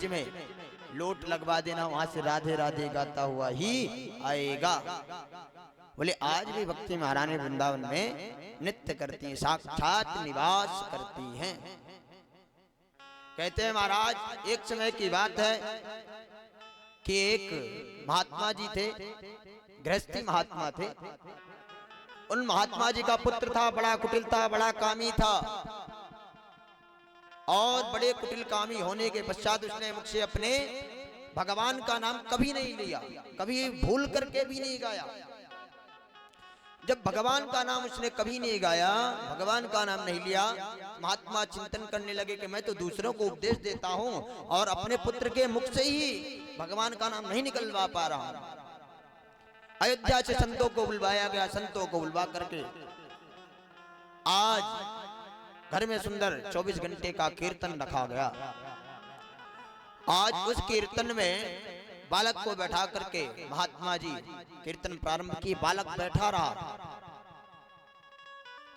ब्रज में लोट लगवा देना, वहां से राधे राधे गाता हुआ ही आएगा। बोले आज भी भक्ति महारानी वृंदावन में नृत्य करती हैं, साक्षात निवास करती हैं। कहते हैं महाराज एक समय की बात है कि एक महात्मा जी थे, गृहस्थी महात्मा थे। उन महात्मा जी का पुत्र था, बड़ा कुटिल था, बड़ा कामी था। और बड़े कुटिल कामी होने के पश्चात उसने मुझसे अपने भगवान का नाम कभी नहीं लिया, कभी भूल करके भी नहीं गाया। जब भगवान का नाम उसने कभी नहीं गाया, भगवान का नाम नहीं लिया, महात्मा चिंतन करने लगे कि मैं तो दूसरों को उपदेश देता हूं और अपने पुत्र के मुख से ही भगवान का नाम नहीं निकलवा पा रहा हूं। अयोध्या से संतों को बुलवाया गया, संतों को बुलवा करके आज घर में सुंदर 24 घंटे का कीर्तन रखा गया। आज उस कीर्तन में बालक को बैठा करके महात्मा जी कीर्तन प्रारंभ की, बालक बैठा रहा।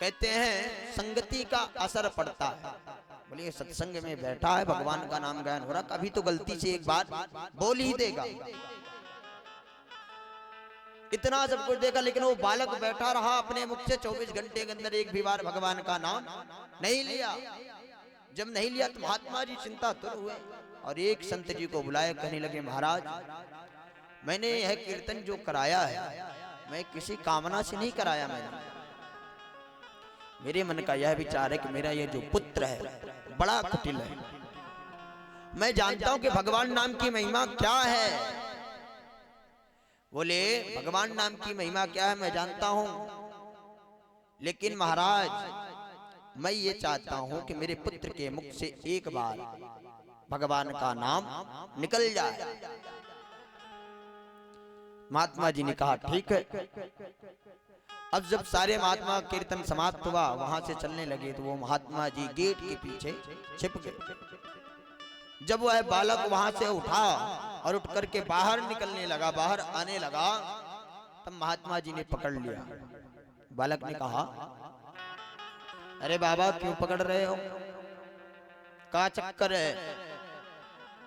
कहते हैं संगति का असर पड़ता है। बोलिए सत्संग में बैठा है, भगवान का नाम गायन हो रहा, कभी तो गलती से एक बात बोल ही देगा। इतना सब कुछ देखा, लेकिन वो बालक बैठा रहा अपने मुख से 24 घंटे के अंदर एक भी बार भगवान का नाम नहीं लिया। जब नहीं लिया तो महात्मा जी चिंतातुर हुए और एक संत जी को बुलाया, कहने लगे महाराज मैंने यह कीर्तन जो कराया है मैं किसी कामना से नहीं कराया। मेरे मन का यह विचार है कि मेरा यह जो पुत्र है बड़ा कुटिल है, मैं जानता हूं कि भगवान नाम की महिमा क्या है। बोले भगवान नाम की महिमा क्या है मैं जानता हूं, लेकिन महाराज मैं ये चाहता हूं कि मेरे पुत्र के मुख से एक बार भगवान का नाम निकल जाए। महात्मा जी ने कहा ठीक है। अब जब सारे महात्मा कीर्तन समाप्त हुआ, वहां से चलने लगे तो वो महात्मा जी गेट के पीछे छिप गए। जब वह बालक वहां से उठा और उठ करके बाहर निकलने लगा, बाहर आने लगा, तब महात्मा जी ने पकड़ लिया। बालक ने कहा अरे बाबा क्यों पकड़ रहे हो, क्या चक्कर है।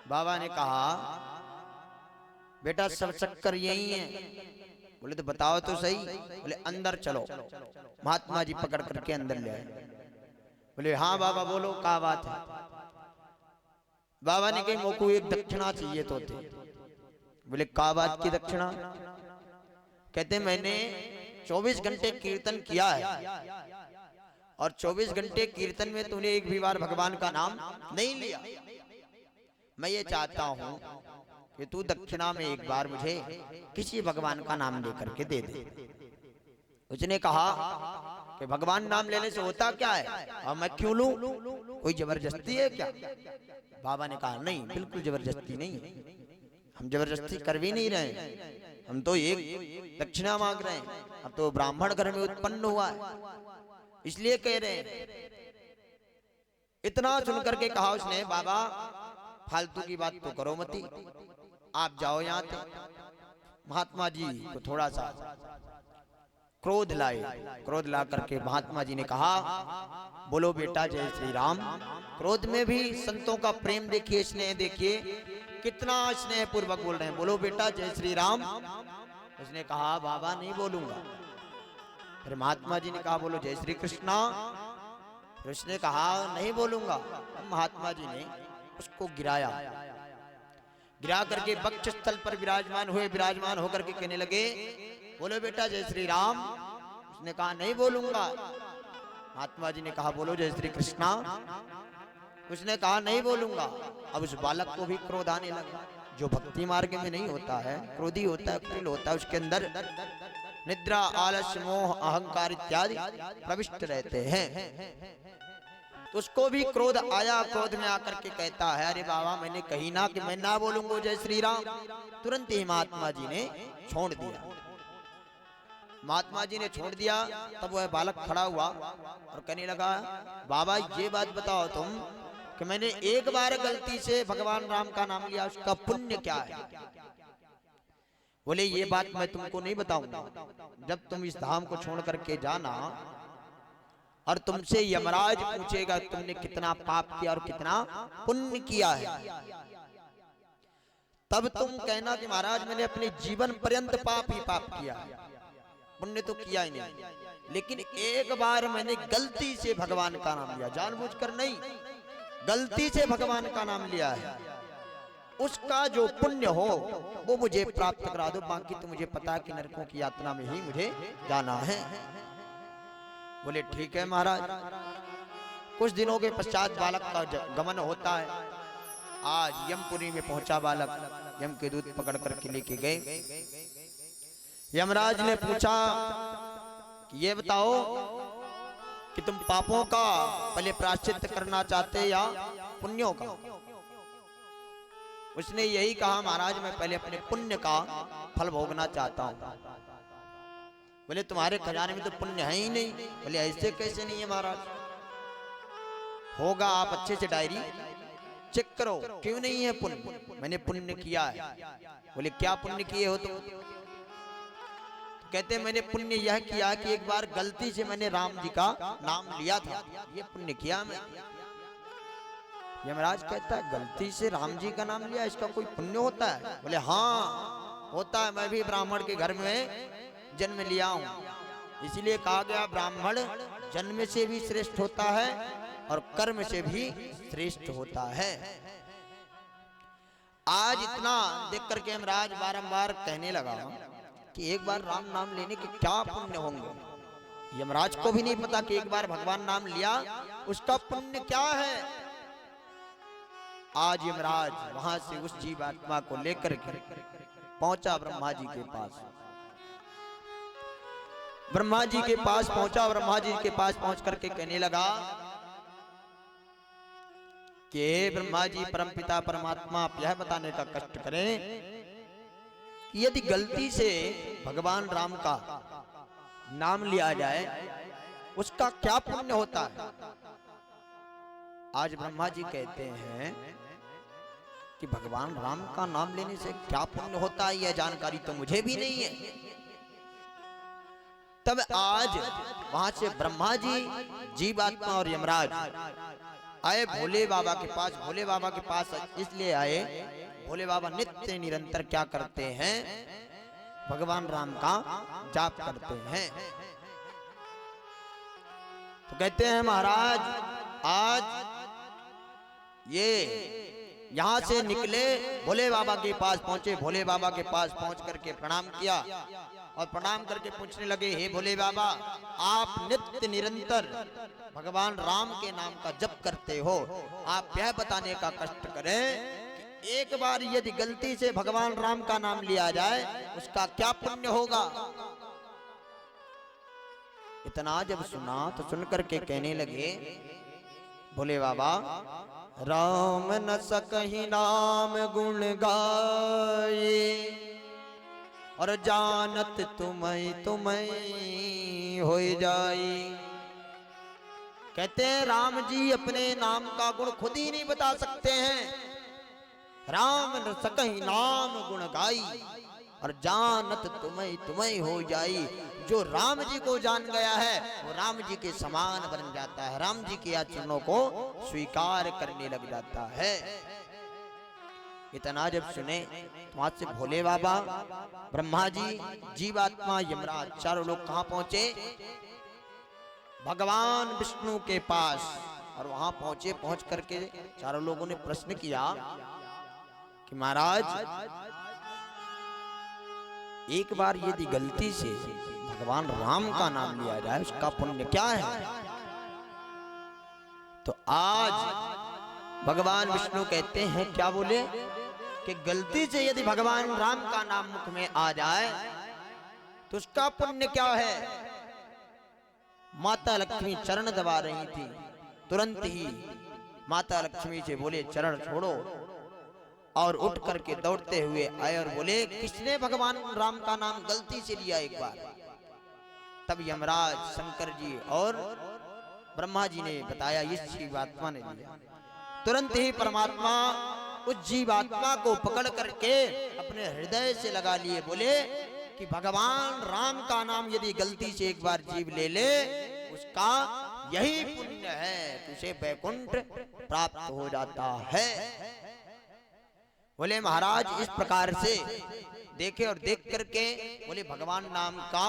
बाबा ने कहा बेटा सब चक्कर यही है। बोले तो बताओ तो सही। बोले अंदर चलो। महात्मा जी पकड़ करके अंदर ले आए। बोले हाँ बाबा बोलो क्या बात है। बाबा ने कही मोको एक दक्षिणा चाहिए तो थे। बोले क्या बात की दक्षिणा। कहते मैंने 24 घंटे कीर्तन किया है और 24 घंटे कीर्तन में तूने एक भी बार भगवान का नाम नहीं लिया। मैं ये चाहता हूं कि तू दक्षिणा में एक बार मुझे किसी भगवान का नाम लेकर के दे दे। उसने कहा कि भगवान नाम लेने से होता क्या है और मैं क्यों लूं, कोई जबरदस्ती है क्या। बाबा ने कहा नहीं बिल्कुल जबरदस्ती नहीं है, हम जबरदस्ती कर भी नहीं रहे, हम तो एक दक्षिणा मांग रहे हैं। अब तो ब्राह्मण घर में उत्पन्न हुआ है इसलिए कह रहे हैं। इतना सुन करके कहा उसने बाबा फालतू की बात तो करो मती, आप जाओ यहाँ से। महात्मा जी को थोड़ा सा क्रोध लाए। क्रोध ला करके महात्मा जी ने कहा बोलो बेटा जय श्री राम। क्रोध में भी संतों का प्रेम देखिए, स्नेह देखिए, कितना स्नेह पूर्वक बोल रहे हैं। बोलो बेटा जय श्री राम। उसने कहा बाबा नहीं बोलूंगा। फिर महात्मा जी ने कहा बोलो जय श्री कृष्णा। फिर उसने कहा नहीं बोलूंगा। महात्मा जी ने उसको गिराया, गिरा करके वक्ष स्थल पर विराजमान हुए। विराजमान होकर के कहने लगे बोलो बेटा जय श्री राम। उसने कहा नहीं बोलूंगा। महात्मा जी ने कहा बोलो जय श्री कृष्णा। उसने कहा नहीं बोलूंगा। अब उस बालक को भी क्रोध आने लगा। जो भक्ति मार्ग में नहीं होता है, क्रोधी होता है, कुटिल होता है, उसके अंदर निद्रा आलस्य मोह अहंकार इत्यादि प्रविष्ट रहते हैं। तो उसको भी क्रोध आया। क्रोध में आकर के कहता है अरे बाबा मैंने कही ना कि मैं ना बोलूंगा जय श्री राम। तुरंत ही महात्मा जी ने छोड़ दिया। महात्मा जी ने छोड़ दिया। तब वह बालक खड़ा हुआ और कहने लगा बाबा ये बात बताओ तुम कि मैंने एक बार गलती से भगवान राम का नाम लिया, उसका पुण्य क्या है। बोले ये बात मैं तुमको नहीं बताऊंगा। जब तुम इस धाम को छोड़ करके जाना और तुमसे यमराज पूछेगा तुमने कितना पाप किया और कितना पुण्य किया है। तब तुम कहना कि महाराज मैंने अपने जीवन पर्यंत पाप ही पाप किया, पुण्य तो किया ही नहीं, लेकिन एक बार मैंने गलती से भगवान का नाम लिया, जानबूझकर नहीं, गलती से भगवान का नाम लिया है, उसका जो पुण्य हो वो मुझे प्राप्त करा दो, बाकी तो मुझे पता है कि नरकों की यात्रा में ही मुझे जाना है। बोले ठीक है महाराज। कुछ दिनों के पश्चात बालक का गमन होता है। आज यमपुरी में पहुंचा बालक, यम के दूत पकड़ करके लेके गए। यमराज ने पूछा कि ये बताओ कि तुम पापों का पहले प्रायश्चित करना चाहते या पुण्यों का? उसने यही कहा महाराज मैं पहले अपने पुण्य का फल भोगना चाहता हूं। बोले तुम्हारे खजाने में तो पुण्य है ही नहीं। बोले ऐसे कैसे नहीं है महाराज, होगा, आप अच्छे से डायरी चेक करो, क्यों नहीं है पुण्य? मैंने पुण्य किया है। बोले क्या पुण्य किए हो तुम? तो कहते मैंने पुण्य यह किया कि एक बार गलती से मैंने राम जी का नाम लिया था, ये पुण्य किया मैं। यमराज कहता है गलती से राम जी का नाम लिया, इसका कोई पुण्य होता है? बोले हाँ होता है, मैं भी ब्राह्मण के घर में जन्म लिया हूँ, इसीलिए कहा गया ब्राह्मण जन्म से भी श्रेष्ठ होता है और कर्म से भी श्रेष्ठ होता है। आज इतना देख करके यमराज बारंबार कहने लगा कि एक बार राम नाम लेने के क्या पुण्य होंगे। यमराज को भी नहीं पता कि एक बार भगवान नाम लिया उसका पुण्य क्या है। आज यमराज वहां से उस जीवात्मा को लेकर के पहुंचा ब्रह्मा जी के पास। ब्रह्मा जी के पास पहुंचा, ब्रह्मा जी के पास पहुंच करके कहने लगा कि ब्रह्मा जी परमपिता परमात्मा आप यह बताने का कष्ट करें कि यदि गलती से भगवान राम का नाम लिया जाए उसका क्या पुण्य होता है। आज ब्रह्मा जी कहते हैं कि भगवान राम का नाम लेने से क्या पुण्य होता है यह जानकारी तो मुझे भी नहीं है। तब आज वहां से ब्रह्मा जी, जीवात्मा और यमराज आए भोले बाबा के पास। भोले बाबा के पास इसलिए आए, भोले बाबा नित्य निरंतर क्या करते हैं, भगवान राम का जाप करते हैं। तो कहते हैं महाराज आज ये यहां से निकले, भोले बाबा के पास पहुंचे, भोले बाबा के पास पहुंच करके प्रणाम किया और प्रणाम करके पूछने लगे हे भोले बाबा आप नित्य निरंतर भगवान राम के नाम का जप करते हो, आप यह बताने का कष्ट करें कि एक बार यदि गलती से भगवान राम का नाम लिया जाए उसका क्या पुण्य होगा। इतना जब सुना तो सुन करके कहने लगे भोले बाबा राम न सकहि नाम गुण गाए और जानत तुम्हें तुम्हें हो जाई। कहते हैं राम जी अपने नाम का गुण खुद ही नहीं बता सकते हैं। राम न सकहि नाम गुण गाई और जानत तुम्हें तुम्हें हो जाई। जो राम जी को जान गया है वो राम जी के समान बन जाता है, राम जी के आचरणों को स्वीकार करने लग जाता है। इतना जब सुने तो वहां से भोले बाबा, ब्रह्मा जी, जीवात्मा, यमराज चारों लोग कहां पहुंचे, भगवान विष्णु के पास। और वहां पहुंचे, पहुंच करके चारों लोगों ने प्रश्न किया कि महाराज एक बार यदि गलती से भगवान राम का नाम लिया जाए उसका पुण्य क्या है। तो आज भगवान विष्णु कहते हैं क्या बोले कि गलती से यदि भगवान राम का नाम मुख में आ जाए तो उसका पुण्य क्या है। माता लक्ष्मी चरण दबा रही थी, तुरंत ही माता लक्ष्मी से बोले चरण छोड़ो और उठ करके दौड़ते हुए आए और बोले किसने भगवान राम का नाम गलती से लिया एक बार। तब यमराज, शंकर जी और ब्रह्मा जी ने बताया इस जीवात्मा ने लिया। तुरंत ही परमात्मा उस जीवात्मा को पकड़ करके अपने हृदय से लगा लिए, बोले कि भगवान राम का नाम यदि गलती से एक बार जीव ले ले उसका यही पुण्य है, तुझे वैकुंठ प्राप्त हो जाता है। बोले महाराज इस प्रकार से देखे और देख करके बोले भगवान नाम का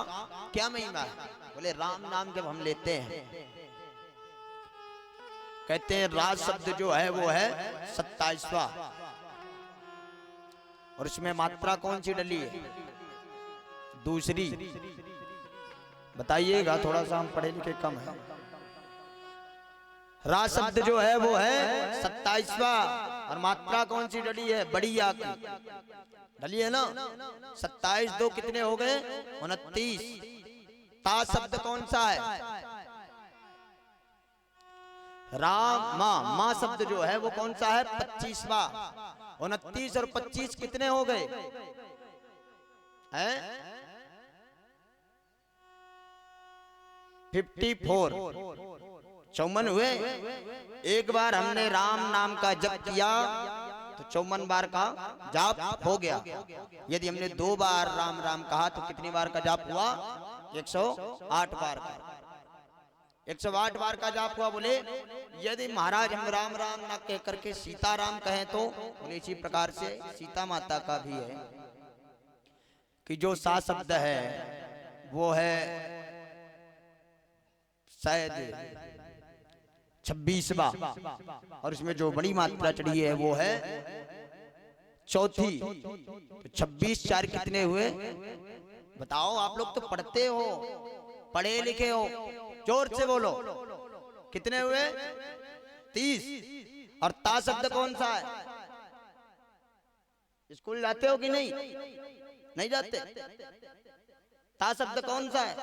क्या महिमा है। बोले राम नाम जब हम लेते हैं, कहते हैं राज शब्द जो है वो है 27वां, और इसमें मात्रा कौन सी डली है? दूसरी। बताइएगा, थोड़ा सा हम पढ़े लिखे कम है। राज शब्द जो है वो है 27वां, और मात्रा कौन सी डली है? बड़ी या की डली है ना। 27 2 कितने हो गए? 29। ता शब्द कौन सा है? राम माँ शब्द जो है वो कौन सा है? 25वां। 29 और 25 कितने हो गए हैं? 54। 54 हुए। एक बार हमने राम नाम का जप किया तो 54 बार का जाप हो गया। यदि हमने 2 बार राम राम कहा तो कितनी बार का जाप हुआ? 108 बार का। 108 बार का जाप हुआ। बोले यदि महाराज हम राम राम ना कह करके सीताराम कहें तो? बोले इसी प्रकार से सीता माता का भी है कि जो सा शब्द है वो है शायद 26वां, और इसमें जो बड़ी मात्रा चढ़ी है वो है 4थी। तो 26 4 कितने हुए? बताओ, आप लोग तो पढ़ते हो, पढ़े लिखे हो, जोर से बोलो। कितने हुए? 30। और ता शब्द कौन सा है? स्कूल जाते हो कि नहीं? नहीं जाते। ता शब्द कौन सा है?